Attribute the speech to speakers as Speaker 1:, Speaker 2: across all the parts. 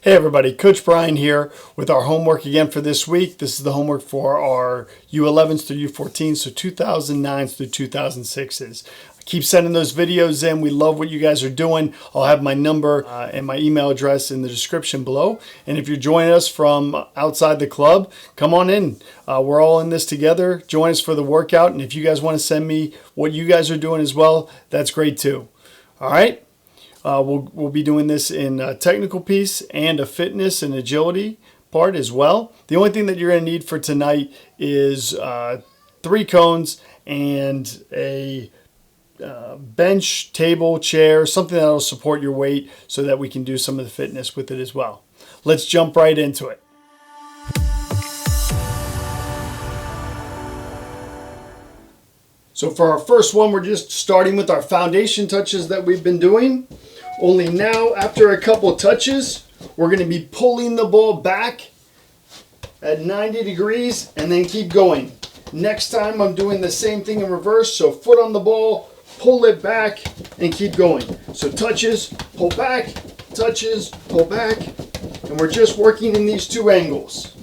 Speaker 1: Hey everybody, Coach Brian here with our homework again for this week. This is the homework for our U11s through U14s, so 2009s through 2006s. Keep sending those videos in. We love what you guys are doing. I'll have my number and my email address in the description below. And if you're joining us from outside the club, come on in. We're all in this together. Join us for the workout. And if you guys want to send me what you guys are doing as well, that's great too. All right? We'll be doing this in a technical piece and a fitness and agility part as well. The only thing that you're going to need for tonight is 3 cones and a bench, table, chair, something that will support your weight so that we can do some of the fitness with it as well. Let's jump right into it. So for our first one, we're just starting with our foundation touches that we've been doing. Only now, after a couple touches, we're going to be pulling the ball back at 90 degrees and then keep going. Next time, I'm doing the same thing in reverse. So foot on the ball, pull it back, and keep going. So touches, pull back, touches, pull back. And we're just working in these 2 angles.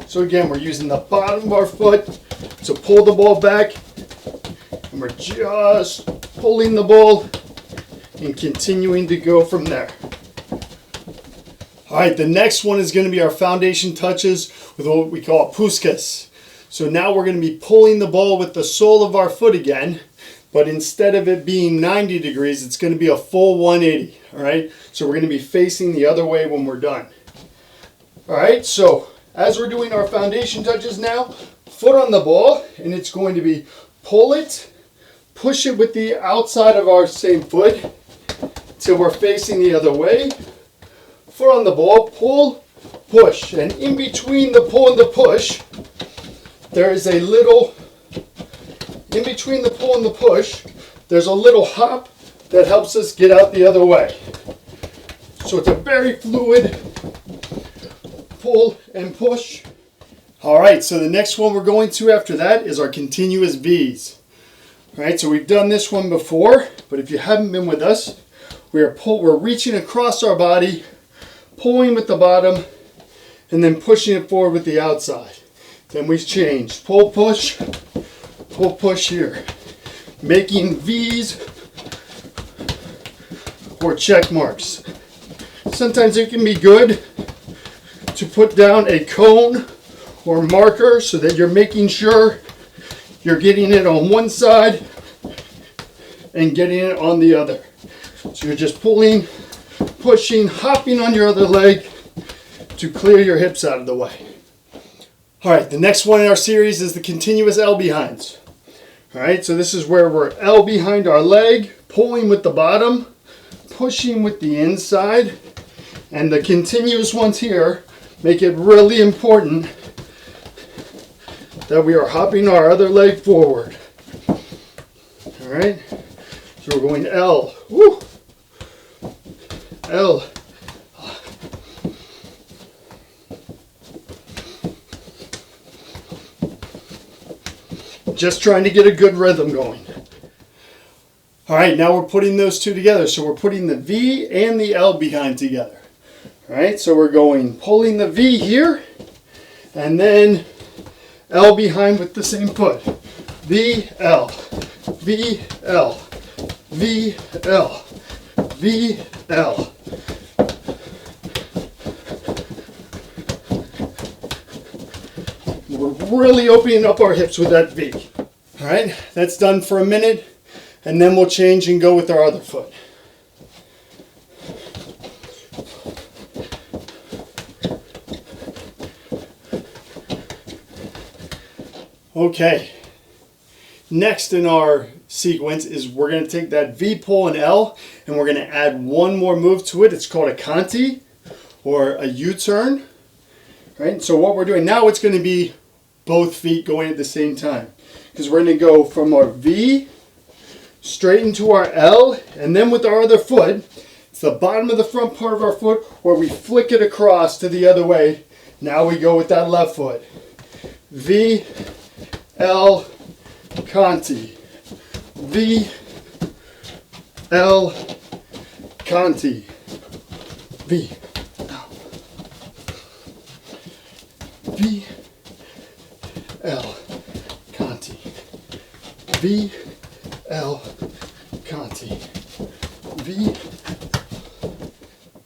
Speaker 1: So again, we're using the bottom of our foot to pull the ball back, and we're just pulling the ball and continuing to go from there. All right, the next one is going to be our foundation touches with what we call Puskas. So now we're going to be pulling the ball with the sole of our foot again, but instead of it being 90 degrees, it's going to be a full 180, all right? So we're going to be facing the other way when we're done. All right, so as we're doing our foundation touches now, foot on the ball, and it's going to be pull it, push it with the outside of our same foot till we're facing the other way. Foot on the ball, pull, push. And in between the pull and the push, there is a little, in between the pull and the push, there's a little hop that helps us get out the other way. So it's a very fluid pull and push. All right, so the next one we're going to after that is our continuous V's. All right, so we've done this one before, but if you haven't been with us, we're reaching across our body, pulling with the bottom, and then pushing it forward with the outside. Then we change, pull, push here. Making V's or check marks. Sometimes it can be good to put down a cone or marker so that you're making sure you're getting it on one side and getting it on the other. So you're just pulling, pushing, hopping on your other leg to clear your hips out of the way. All right, the next one in our series is the continuous L behinds. All right, so this is where we're L behind our leg, pulling with the bottom, pushing with the inside, and the continuous ones here make it really important that we are hopping our other leg forward. All right, so we're going L, woo, L. Just trying to get a good rhythm going. All right, now we're putting those 2 together. So we're putting the V and the L behind together. All right, so we're going pulling the V here, and then L behind with the same foot. V, L, V, L, V, L, V, L. We're really opening up our hips with that V. All right, that's done for a minute, and then we'll change and go with our other foot. Okay, next in our sequence is we're going to take that V pull and L, and we're going to add one more move to it. It's called a Cante or a U-turn. Right? So what we're doing now, it's going to be both feet going at the same time, because we're going to go from our V straight into our L, and then with our other foot, it's the bottom of the front part of our foot where we flick it across to the other way. Now we go with that left foot. V, L, Cante. V, L, Cante. V, L. V, L, Cante. V, L, Cante. V.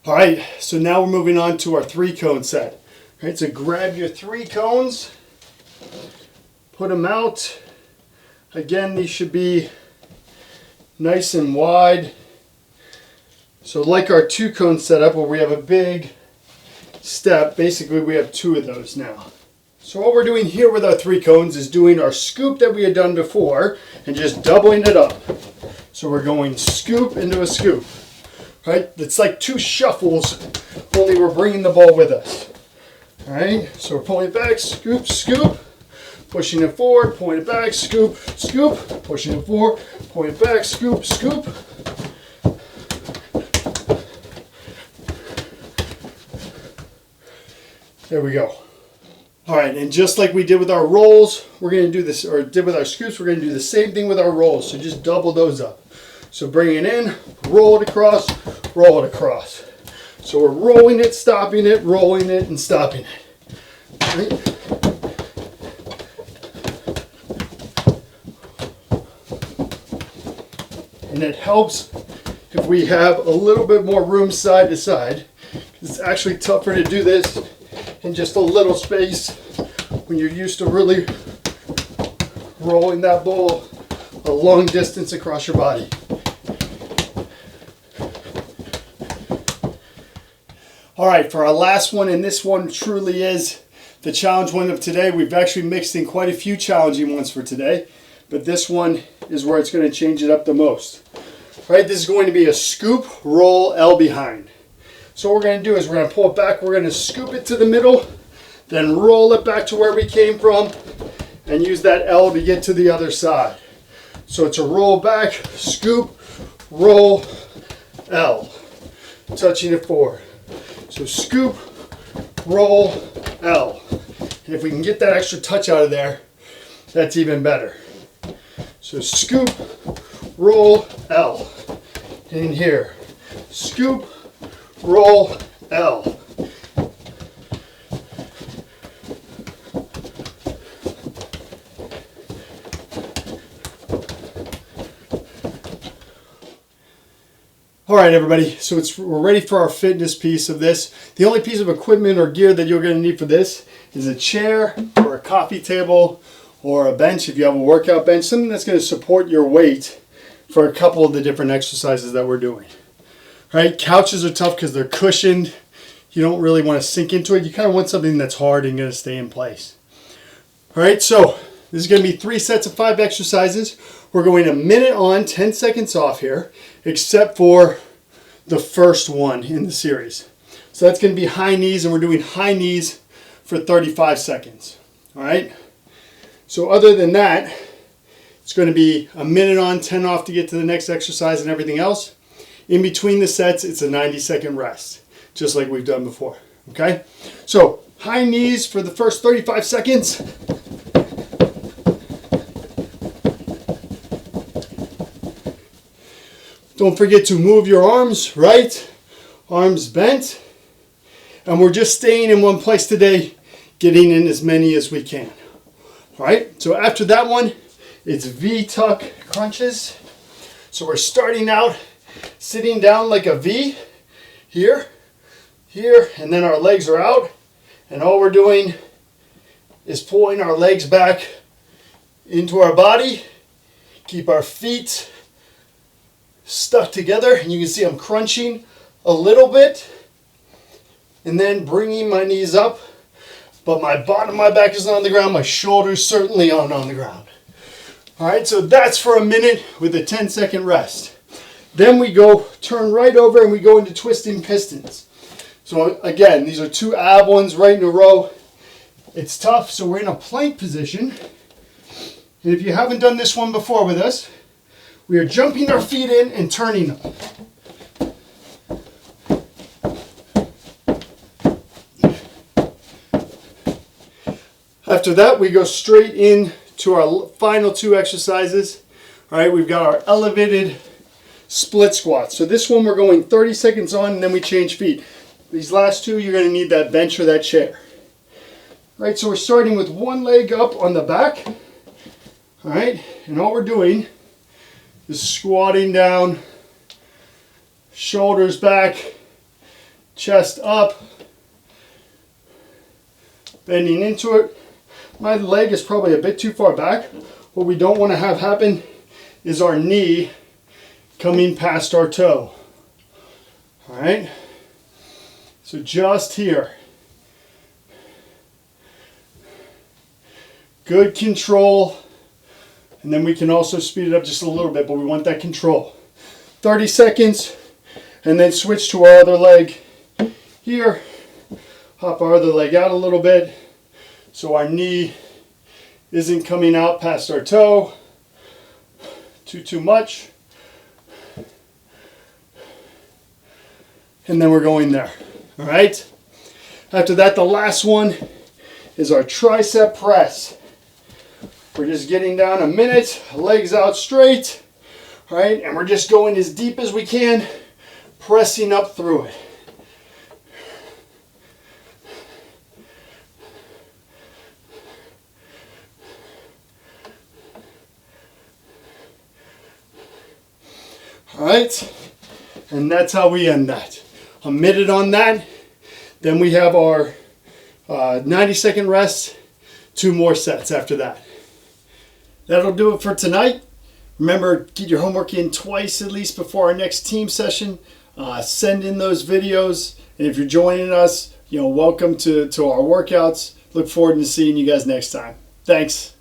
Speaker 1: All right, so now we're moving on to our 3-cone set. All right, so grab your 3 cones, put them out. Again, these should be nice and wide. So like our 2-cone setup where we have a big step, basically we have 2 of those now. So what we're doing here with our 3 cones is doing our scoop that we had done before and just doubling it up. So we're going scoop into a scoop. Right? It's like 2 shuffles, only we're bringing the ball with us. All right, so we're pulling it back, scoop, scoop, pushing it forward, pulling it back, scoop, scoop, pushing it forward, pulling it back, scoop, scoop. There we go. All right, and just like we did with our rolls, we're going to do this, or did with our scoops, we're going to do the same thing with our rolls. So just double those up. So bring it in, roll it across, roll it across. So we're rolling it, rolling it, and stopping it. Right? And it helps if we have a little bit more room side to side. It's actually tougher to do this in just a little space when you're used to really rolling that ball a long distance across your body. All right, for our last one, and this one truly is the challenge one of today. We've actually mixed in quite a few challenging ones for today, but this one is where it's going to change it up the most. All right, this is going to be a scoop, roll, L behind. So what we're going to do is we're going to pull it back, we're going to scoop it to the middle, then roll it back to where we came from, and use that L to get to the other side. So it's a roll back, scoop, roll, L, touching it forward. So scoop, roll, L. And if we can get that extra touch out of there, that's even better. So scoop, roll, L. In here, scoop, roll, L. All right, everybody, so we're ready for our fitness piece of this. The only piece of equipment or gear that you're going to need for this is a chair or a coffee table or a bench if you have a workout bench, something that's going to support your weight for a couple of the different exercises that we're doing. All right, couches are tough because they're cushioned. You don't really want to sink into it. You kind of want something that's hard and going to stay in place. All right, so this is going to be 3 sets of 5 exercises. We're going a minute on, 10 seconds off here, except for the first one in the series. So that's going to be high knees, and we're doing high knees for 35 seconds. All right? So other than that, it's going to be a minute on, 10 off to get to the next exercise and everything else. In between the sets, it's a 90-second rest, just like we've done before. Okay? So high knees for the first 35 seconds. Don't forget to move your arms, right? Arms bent. And we're just staying in one place today, getting in as many as we can. All right, so after that one, it's V-tuck crunches. So we're starting out sitting down like a V, here, and then our legs are out. And all we're doing is pulling our legs back into our body, keep our feet stuck together, and you can see I'm crunching a little bit and then bringing my knees up, but my bottom of my back is on the ground, my shoulders certainly aren't on the ground. All right, so that's for a minute with a 10-second rest. Then we go turn right over and we go into twisting pistons. So again, these are 2 ab ones right in a row. It's tough, so we're in a plank position. And if you haven't done this one before with us, we are jumping our feet in and turning them. After that, we go straight in to our final 2 exercises. All right, we've got our elevated split squat. So this one we're going 30 seconds on and then we change feet. These last 2 you're going to need that bench or that chair. All right, so we're starting with one leg up on the back. All right, and all we're doing is squatting down, shoulders back, chest up, bending into it. My leg is probably a bit too far back. What we don't want to have happen is our knee coming past our toe. All right, so just here. Good control, and then we can also speed it up just a little bit, but we want that control. 30 seconds, and then switch to our other leg here. Hop our other leg out a little bit so our knee isn't coming out past our toe too much. And then we're going there. All right. After that, the last one is our tricep press. We're just getting down a minute, legs out straight. All right, and we're just going as deep as we can, pressing up through it. All right, and that's how we end that. A minute on that, then we have our 90-second rest, 2 more sets after that. That'll do it for tonight. Remember, get your homework in twice at least before our next team session. Send in those videos, and if you're joining us, welcome to our workouts. Look forward to seeing you guys next time. Thanks.